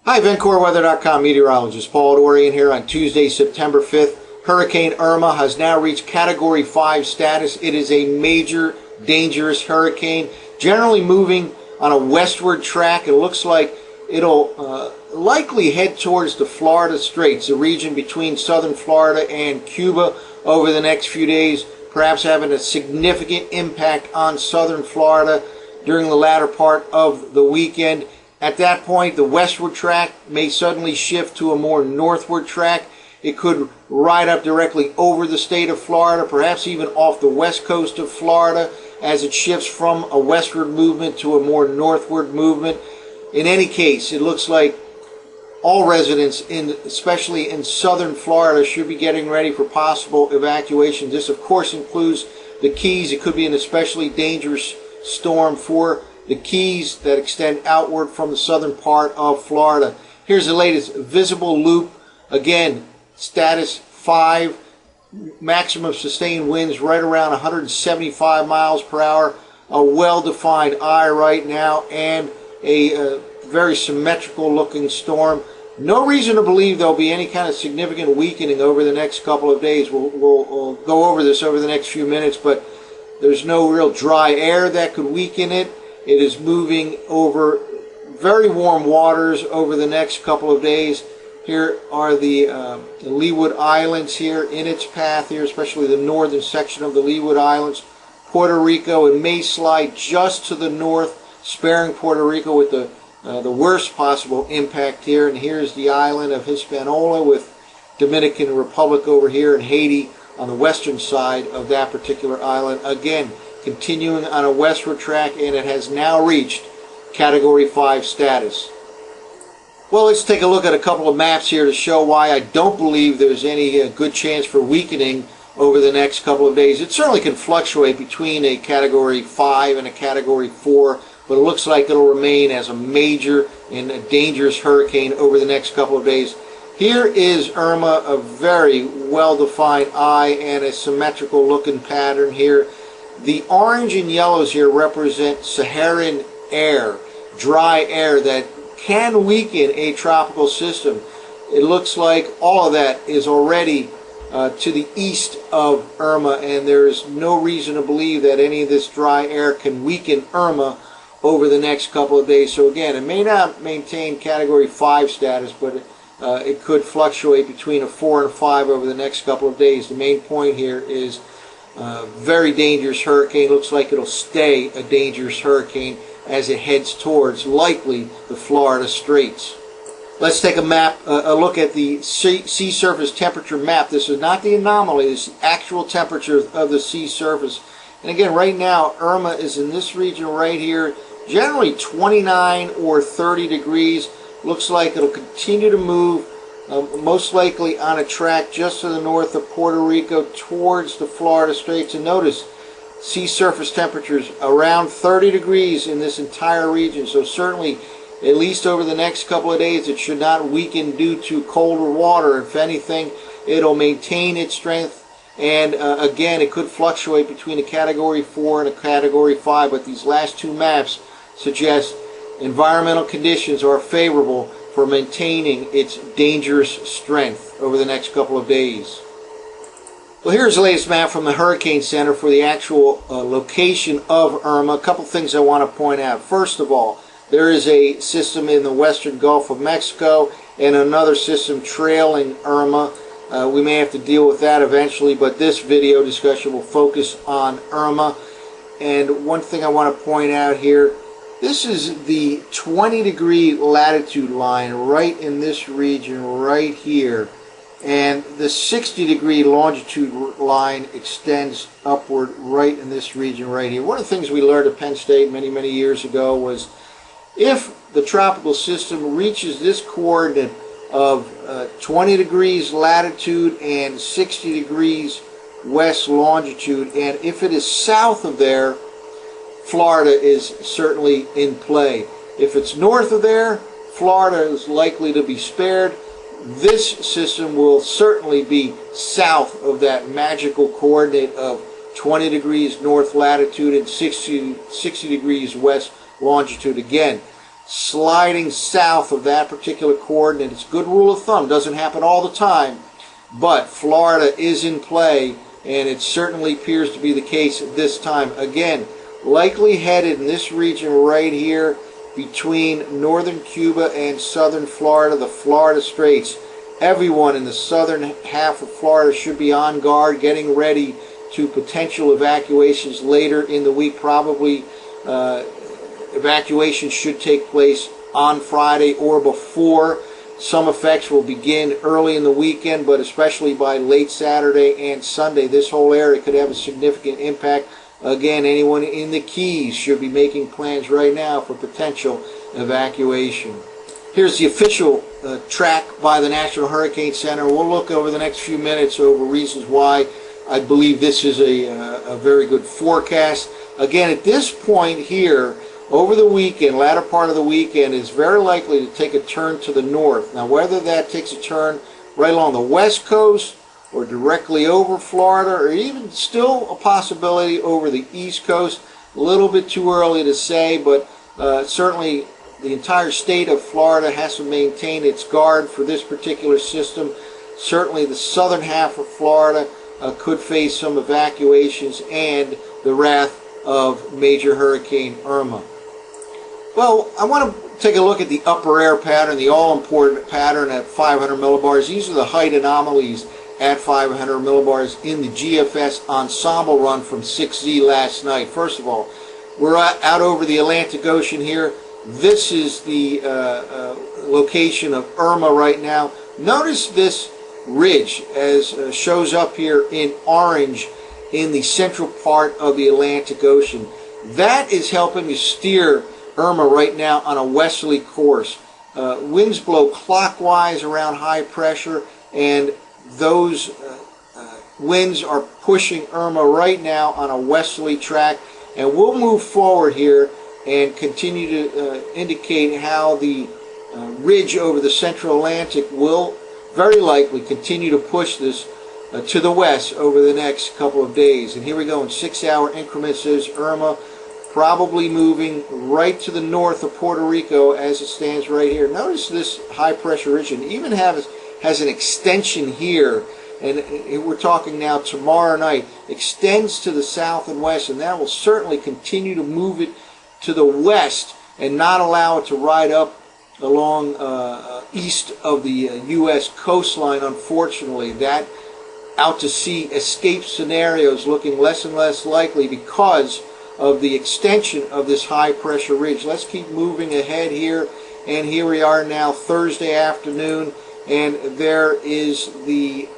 Hi, VencoreWeather.com meteorologist Paul Dorian here on Tuesday, September 5th. Hurricane Irma has now reached Category 5 status. It is a major, dangerous hurricane, generally moving on a westward track. It looks like it'll likely head towards the Florida Straits, the region between southern Florida and Cuba, over the next few days, perhaps having a significant impact on southern Florida during the latter part of the weekend. At that point, the westward track may suddenly shift to a more northward track. It could ride up directly over the state of Florida, perhaps even off the west coast of Florida, as it shifts from a westward movement to a more northward movement. In any case, it looks like all residents, especially in southern Florida, should be getting ready for possible evacuation. This, of course, includes the Keys. It could be an especially dangerous storm for the Keys that extend outward from the southern part of Florida. Here's the latest visible loop. Again, status 5, maximum sustained winds right around 175 miles per hour. A well-defined eye right now and a very symmetrical looking storm. No reason to believe there'll be any kind of significant weakening over the next couple of days. We'll go over this over the next few minutes, but there's no real dry air that could weaken it. It is moving over very warm waters over the next couple of days. Here are the Leeward Islands here in its path here, especially the northern section of the Leeward Islands. Puerto Rico, it may slide just to the north, sparing Puerto Rico with the worst possible impact here. And here's the island of Hispaniola with Dominican Republic over here and Haiti on the western side of that particular island. Again, continuing on a westward track, and it has now reached Category 5 status. Well, let's take a look at a couple of maps here to show why I don't believe there's any good chance for weakening over the next couple of days. It certainly can fluctuate between a Category 5 and a Category 4, but it looks like it'll remain as a major and a dangerous hurricane over the next couple of days. Here is Irma, a very well-defined eye and a symmetrical looking pattern here. The orange and yellows here represent Saharan air, dry air that can weaken a tropical system. It looks like all of that is already to the east of Irma, and there is no reason to believe that any of this dry air can weaken Irma over the next couple of days. So again, it may not maintain Category 5 status, but it could fluctuate between a 4 and 5 over the next couple of days. The main point here is very dangerous hurricane. Looks like it'll stay a dangerous hurricane as it heads towards likely the Florida Straits. Let's take a look at the sea surface temperature map. This is not the anomaly, this is the actual temperature of the sea surface. And again, right now Irma is in this region right here, generally 29 or 30 degrees. Looks like it'll continue to move, most likely on a track just to the north of Puerto Rico towards the Florida Straits. And notice sea surface temperatures around 30 degrees in this entire region. So certainly, at least over the next couple of days, it should not weaken due to colder water. If anything, it'll maintain its strength. And again, it could fluctuate between a Category 4 and a Category 5. But these last two maps suggest environmental conditions are favorable for maintaining its dangerous strength over the next couple of days. Well, here's the latest map from the Hurricane Center for the actual location of Irma. A couple things I want to point out. First of all, there is a system in the western Gulf of Mexico and another system trailing Irma. We may have to deal with that eventually, but this video discussion will focus on Irma. And one thing I want to point out here, this is the 20-degree latitude line right in this region right here. And the 60-degree longitude line extends upward right in this region right here. One of the things we learned at Penn State many, many years ago was if the tropical system reaches this coordinate of 20 degrees latitude and 60 degrees west longitude, and if it is south of there, Florida is certainly in play. If it's north of there, Florida is likely to be spared. This system will certainly be south of that magical coordinate of 20 degrees north latitude and 60 degrees west longitude. Again, sliding south of that particular coordinate. It's a good rule of thumb. Doesn't happen all the time, but Florida is in play, and it certainly appears to be the case this time. Again, likely headed in this region right here between northern Cuba and southern Florida, the Florida Straits. Everyone in the southern half of Florida should be on guard, getting ready to potential evacuations later in the week. Probably evacuations should take place on Friday or before. Some effects will begin early in the weekend, but especially by late Saturday and Sunday, this whole area could have a significant impact. Again, anyone in the Keys should be making plans right now for potential evacuation. Here's the official track by the National Hurricane Center. We'll look over the next few minutes over reasons why I believe this is a very good forecast. Again, at this point here, over the weekend, latter part of the weekend, is very likely to take a turn to the north. Now, whether that takes a turn right along the west coast or directly over Florida, or even still a possibility over the east coast, a little bit too early to say, but certainly the entire state of Florida has to maintain its guard for this particular system. Certainly the southern half of Florida could face some evacuations and the wrath of Major Hurricane Irma. Well, I want to take a look at the upper air pattern, the all-important pattern at 500 millibars. These are the height anomalies at 500 millibars in the GFS ensemble run from 6Z last night. First of all, we're out over the Atlantic Ocean here. This is the location of Irma right now. Notice this ridge as shows up here in orange in the central part of the Atlantic Ocean. That is helping to steer Irma right now on a westerly course. Winds blow clockwise around high pressure, and those winds are pushing Irma right now on a westerly track, and we'll move forward here and continue to indicate how the ridge over the central Atlantic will very likely continue to push this to the west over the next couple of days. And here we go in 6-hour increments. There's Irma probably moving right to the north of Puerto Rico as it stands right here. Notice this high pressure region even has an extension here, and we're talking now tomorrow night, extends to the south and west, and that will certainly continue to move it to the west and not allow it to ride up along east of the U.S. coastline. Unfortunately, that out to sea escape scenario is looking less and less likely because of the extension of this high pressure ridge. Let's keep moving ahead here, and here we are now Thursday afternoon, and there is the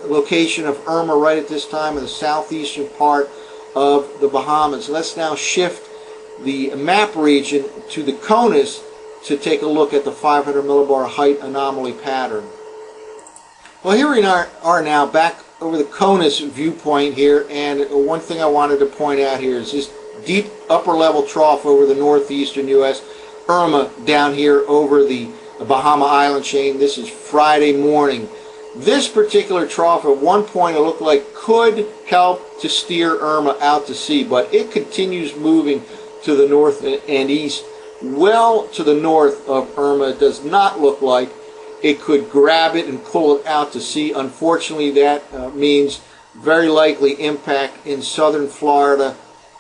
location of Irma right at this time in the southeastern part of the Bahamas. Let's now shift the map region to the CONUS to take a look at the 500 millibar height anomaly pattern. Well, here we are now back over the CONUS viewpoint here, and one thing I wanted to point out here is this deep upper level trough over the northeastern U.S. Irma down here over the Bahama Island chain. This is Friday morning. This particular trough at one point it looked like could help to steer Irma out to sea, but it continues moving to the north and east. Well to the north of Irma, it does not look like it could grab it and pull it out to sea. Unfortunately, that means very likely impact in southern Florida,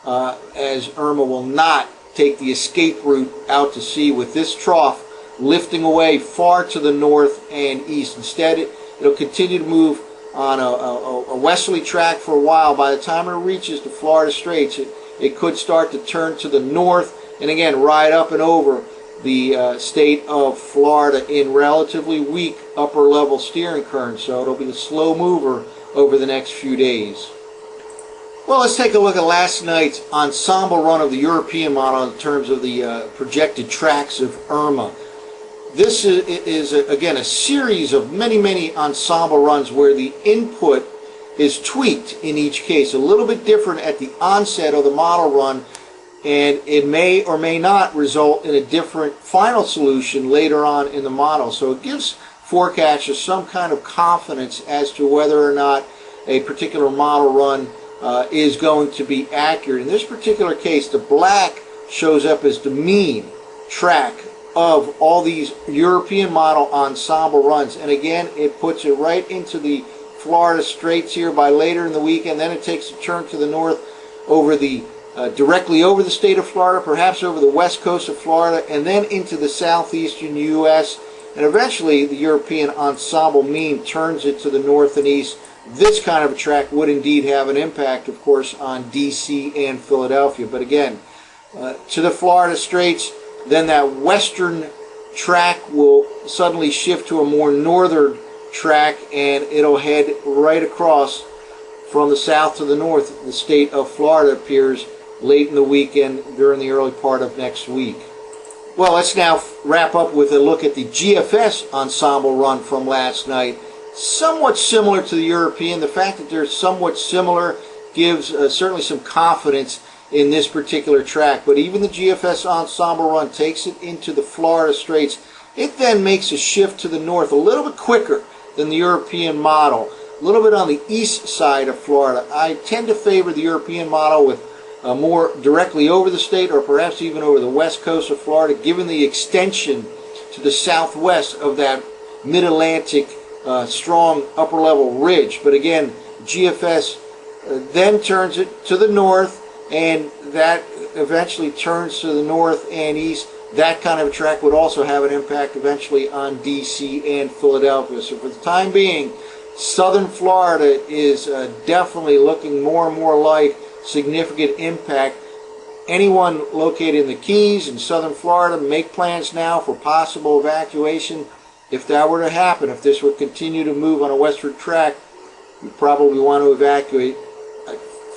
as Irma will not take the escape route out to sea with this trough lifting away far to the north and east. Instead, it'll continue to move on a westerly track for a while. By the time it reaches the Florida Straits, it could start to turn to the north and again ride up and over the state of Florida in relatively weak upper level steering currents. So it'll be a slow mover over the next few days. Well, let's take a look at last night's ensemble run of the European model in terms of the projected tracks of Irma. This is again a series of many ensemble runs where the input is tweaked in each case, a little bit different at the onset of the model run, and it may or may not result in a different final solution later on in the model. So it gives forecasters some kind of confidence as to whether or not a particular model run is going to be accurate. In this particular case, the black shows up as the mean. track of all these European model ensemble runs. And again, it puts it right into the Florida Straits here by later in the weekend. Then it takes a turn to the north over the directly over the state of Florida, perhaps over the west coast of Florida, and then into the southeastern U.S. And eventually the European ensemble mean turns it to the north and east. This kind of a track would indeed have an impact, of course, on D.C. and Philadelphia. But again, to the Florida Straits, then that western track will suddenly shift to a more northern track, and it'll head right across from the south to the north. The state of Florida appears late in the weekend during the early part of next week. Well, let's now wrap up with a look at the GFS ensemble run from last night. Somewhat similar to the European. The fact that they're somewhat similar gives certainly some confidence in this particular track. But even the GFS ensemble run takes it into the Florida Straits. It then makes a shift to the north a little bit quicker than the European model. A little bit on the east side of Florida. I tend to favor the European model with more directly over the state, or perhaps even over the west coast of Florida, given the extension to the southwest of that mid-Atlantic strong upper level ridge. But again, GFS then turns it to the north, and that eventually turns to the north and east. That kind of a track would also have an impact eventually on DC and Philadelphia. So for the time being, southern Florida is definitely looking more and more like significant impact. Anyone located in the Keys in southern Florida, make plans now for possible evacuation. If that were to happen, if this would continue to move on a westward track, you probably want to evacuate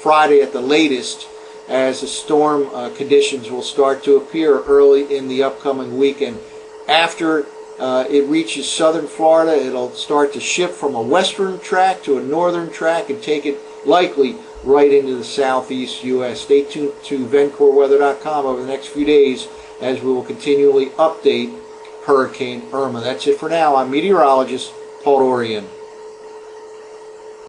Friday at the latest, as the storm conditions will start to appear early in the upcoming weekend. After it reaches southern Florida, it'll start to shift from a western track to a northern track and take it likely right into the southeast U.S. Stay tuned to VencoreWeather.com over the next few days as we will continually update Hurricane Irma. That's it for now. I'm meteorologist Paul Dorian.